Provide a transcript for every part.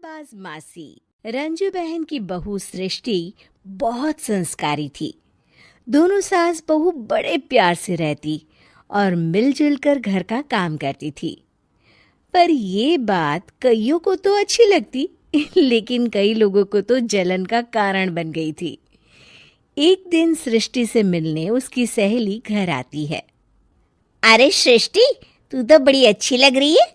चालबाज मासी रंजू बहन की बहू सृष्टि बहुत संस्कारी थी। दोनों सास बहू बड़े प्यार से रहती और मिलजुल कर घर का काम करती थी। पर ये बात कईयों को तो अच्छी लगती लेकिन कई लोगों को तो जलन का कारण बन गई थी। एक दिन सृष्टि से मिलने उसकी सहेली घर आती है। अरे सृष्टि, तू तो बड़ी अच्छी लग रही है।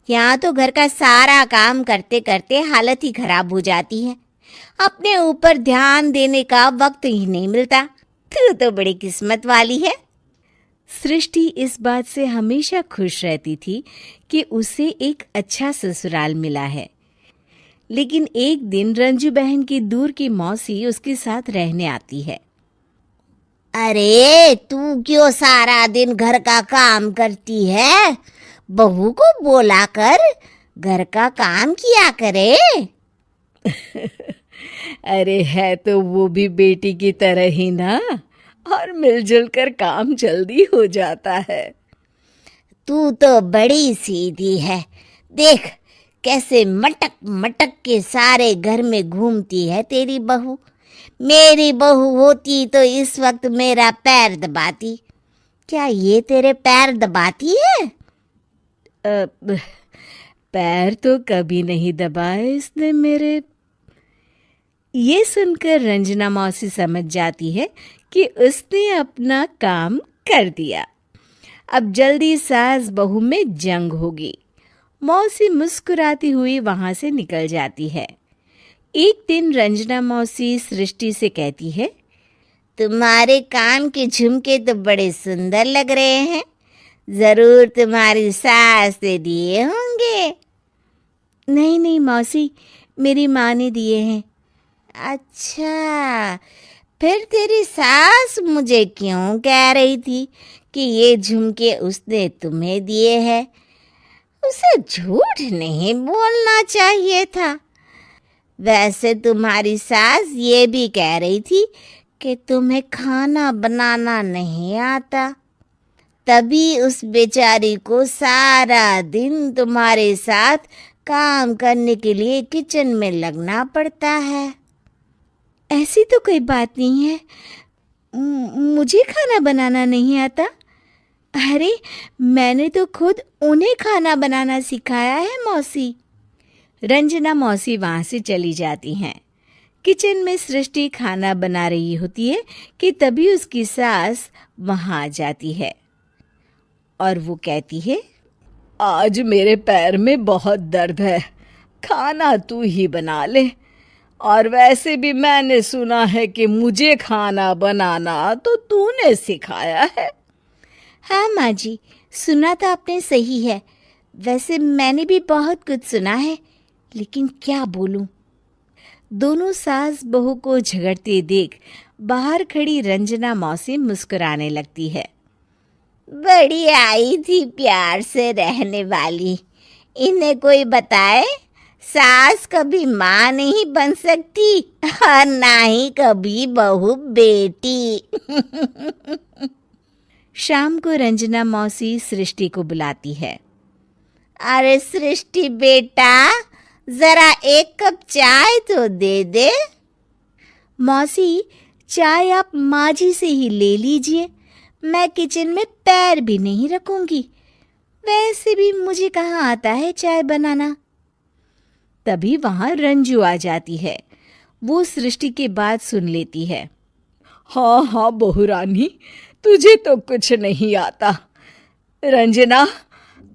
यहाँ तो घर का सारा काम करते करते हालत ही खराब हो जाती है। अपने ऊपर ध्यान देने का वक्त ही नहीं मिलता। तू तो बड़ी किस्मत वाली है। सृष्टि इस बात से हमेशा खुश रहती थी कि उसे एक अच्छा ससुराल मिला है। लेकिन एक दिन रंजू बहन की दूर की मौसी उसके साथ रहने आती है। अरे तू क्यों सारा दिन घर का काम करती है? बहू को बोला कर घर का काम किया करे। अरे है तो वो भी बेटी की तरह ही ना, और मिलजुल कर काम जल्दी हो जाता है। तू तो बड़ी सीधी है। देख कैसे मटक मटक के सारे घर में घूमती है तेरी बहू। मेरी बहू होती तो इस वक्त मेरा पैर दबाती। क्या ये तेरे पैर दबाती है? पैर तो कभी नहीं दबाए इसने मेरे। ये सुनकर रंजना मौसी समझ जाती है कि उसने अपना काम कर दिया। अब जल्दी सास बहू में जंग होगी। मौसी मुस्कुराती हुई वहां से निकल जाती है। एक दिन रंजना मौसी सृष्टि से कहती है, तुम्हारे कान के झुमके तो बड़े सुंदर लग रहे हैं। जरूर तुम्हारी सास ने दिए होंगे। नहीं नहीं मौसी, मेरी माँ ने दिए हैं। अच्छा, फिर तेरी सास मुझे क्यों कह रही थी कि ये झुमके उसने तुम्हें दिए हैं? उसे झूठ नहीं बोलना चाहिए था। वैसे तुम्हारी सास ये भी कह रही थी कि तुम्हें खाना बनाना नहीं आता, तभी उस बेचारी को सारा दिन तुम्हारे साथ काम करने के लिए किचन में लगना पड़ता है। ऐसी तो कोई बात नहीं है। मुझे खाना बनाना नहीं आता। अरे मैंने तो खुद उन्हें खाना बनाना सिखाया है मौसी। रंजना मौसी वहां से चली जाती हैं। किचन में सृष्टि खाना बना रही होती है कि तभी उसकी सास वहां आ जाती है और वो कहती है, आज मेरे पैर में बहुत दर्द है, खाना तू ही बना ले। और वैसे भी मैंने सुना है कि मुझे खाना बनाना तो तूने सिखाया है। हाँ माँ जी, सुना तो आपने सही है। वैसे मैंने भी बहुत कुछ सुना है, लेकिन क्या बोलूं। दोनों सास बहू को झगड़ते देख बाहर खड़ी रंजना मौसी मुस्कुराने लगती है। बड़ी आई थी प्यार से रहने वाली। इन्हें कोई बताए, सास कभी माँ नहीं बन सकती और ना ही कभी बहू बेटी। शाम को रंजना मौसी सृष्टि को बुलाती है। अरे सृष्टि बेटा, जरा एक कप चाय तो दे दे। मौसी, चाय आप माँ जी से ही ले लीजिए। मैं किचन में पैर भी नहीं रखूंगी। वैसे भी मुझे कहाँ आता है चाय बनाना। तभी वहां रंजू आ जाती है। वो सृष्टि की बात सुन लेती है। हाँ हाँ बहू रानी, तुझे तो कुछ नहीं आता। रंजना,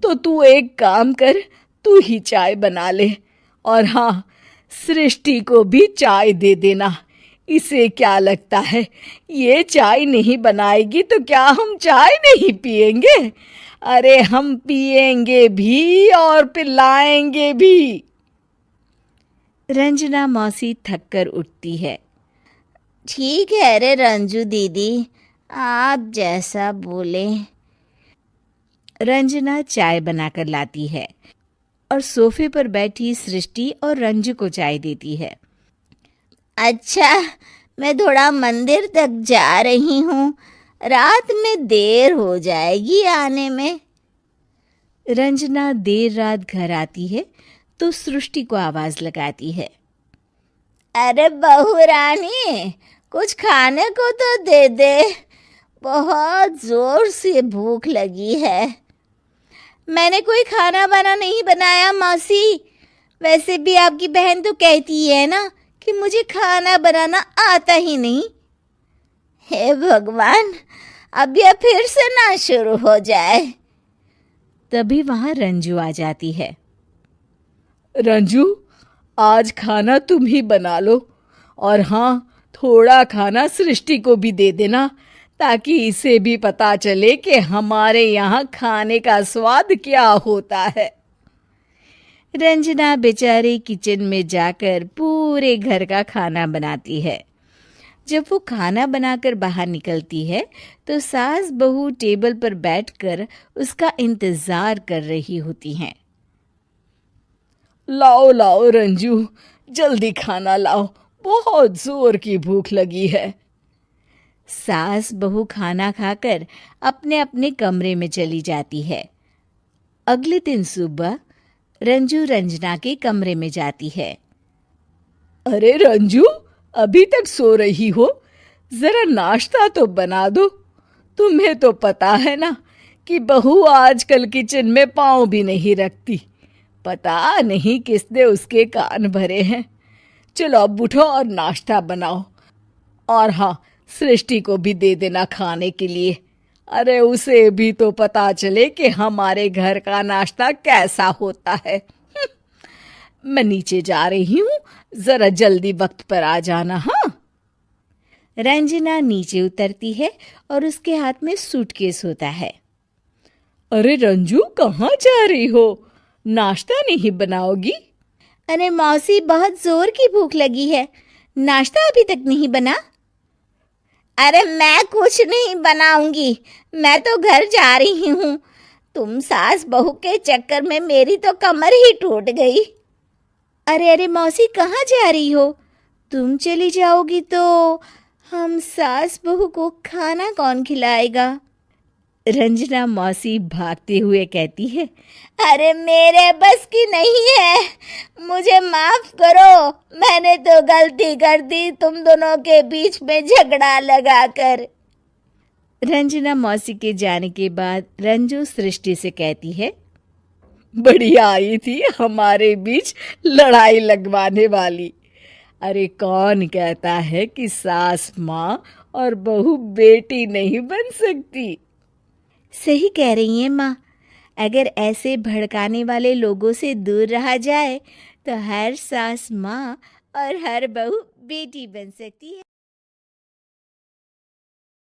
तो तू एक काम कर, तू ही चाय बना ले। और हाँ, सृष्टि को भी चाय दे देना। इसे क्या लगता है, ये चाय नहीं बनाएगी तो क्या हम चाय नहीं पिएंगे? अरे हम पिएंगे भी और पिलाएंगे भी। रंजना मौसी थक कर उठती है। ठीक है रे रंजू दीदी, आप जैसा बोले। रंजना चाय बनाकर लाती है और सोफे पर बैठी सृष्टि और रंजू को चाय देती है। अच्छा, मैं थोड़ा मंदिर तक जा रही हूँ, रात में देर हो जाएगी आने में। रंजना देर रात घर आती है तो सृष्टि को आवाज लगाती है। अरे बहू रानी, कुछ खाने को तो दे दे, बहुत जोर से भूख लगी है। मैंने कोई खाना वाना नहीं बनाया मौसी। वैसे भी आपकी बहन तो कहती है ना कि मुझे खाना बनाना आता ही नहीं। हे भगवान, अब यह फिर से ना शुरू हो जाए। तभी वहां रंजू आ जाती है। रंजू, आज खाना तुम ही बना लो, और हाँ, थोड़ा खाना सृष्टि को भी दे देना, ताकि इसे भी पता चले कि हमारे यहाँ खाने का स्वाद क्या होता है। रंजना बेचारी किचन में जाकर पूरे घर का खाना बनाती है। जब वो खाना बनाकर बाहर निकलती है तो सास बहू टेबल पर बैठकर उसका इंतजार कर रही होती हैं। लाओ लाओ रंजू, जल्दी खाना लाओ, बहुत जोर की भूख लगी है। सास बहू खाना खाकर अपने अपने कमरे में चली जाती है। अगले दिन सुबह रंजू रंजना के कमरे में जाती है। अरे रंजू, अभी तक सो रही हो? जरा नाश्ता तो बना दो। तुम्हें तो पता है ना कि बहू आजकल किचन में पाँव भी नहीं रखती। पता नहीं किसने उसके कान भरे हैं। चलो अब उठो और नाश्ता बनाओ। और हाँ, सृष्टि को भी दे देना खाने के लिए। अरे उसे भी तो पता चले कि हमारे घर का नाश्ता कैसा होता है। मैं नीचे जा रही हूँ, जरा जल्दी वक्त पर आ जाना। हाँ। रंजना नीचे उतरती है और उसके हाथ में सूटकेस होता है। अरे रंजू, कहाँ जा रही हो? नाश्ता नहीं बनाओगी? अरे मौसी, बहुत जोर की भूख लगी है, नाश्ता अभी तक नहीं बना। अरे मैं कुछ नहीं बनाऊंगी, मैं तो घर जा रही हूँ। तुम सास बहू के चक्कर में मेरी तो कमर ही टूट गई। अरे अरे मौसी, कहाँ जा रही हो? तुम चली जाओगी तो हम सास बहू को खाना कौन खिलाएगा? रंजना मौसी भागते हुए कहती है। अरे मेरे बस की नहीं है, मुझे माफ करो। मैंने तो गलती कर दी तुम दोनों के बीच में झगड़ा लगाकर। रंजना मौसी के जाने के बाद रंजू सृष्टि से कहती है। बढ़िया आई थी हमारे बीच लड़ाई लगवाने वाली। अरे कौन कहता है कि सास माँ और बहू बेटी नहीं बन सकती? सही कह रही हैं माँ। अगर ऐसे भड़काने वाले लोगों से दूर रहा जाए तो हर सास माँ और हर बहू बेटी बन सकती है।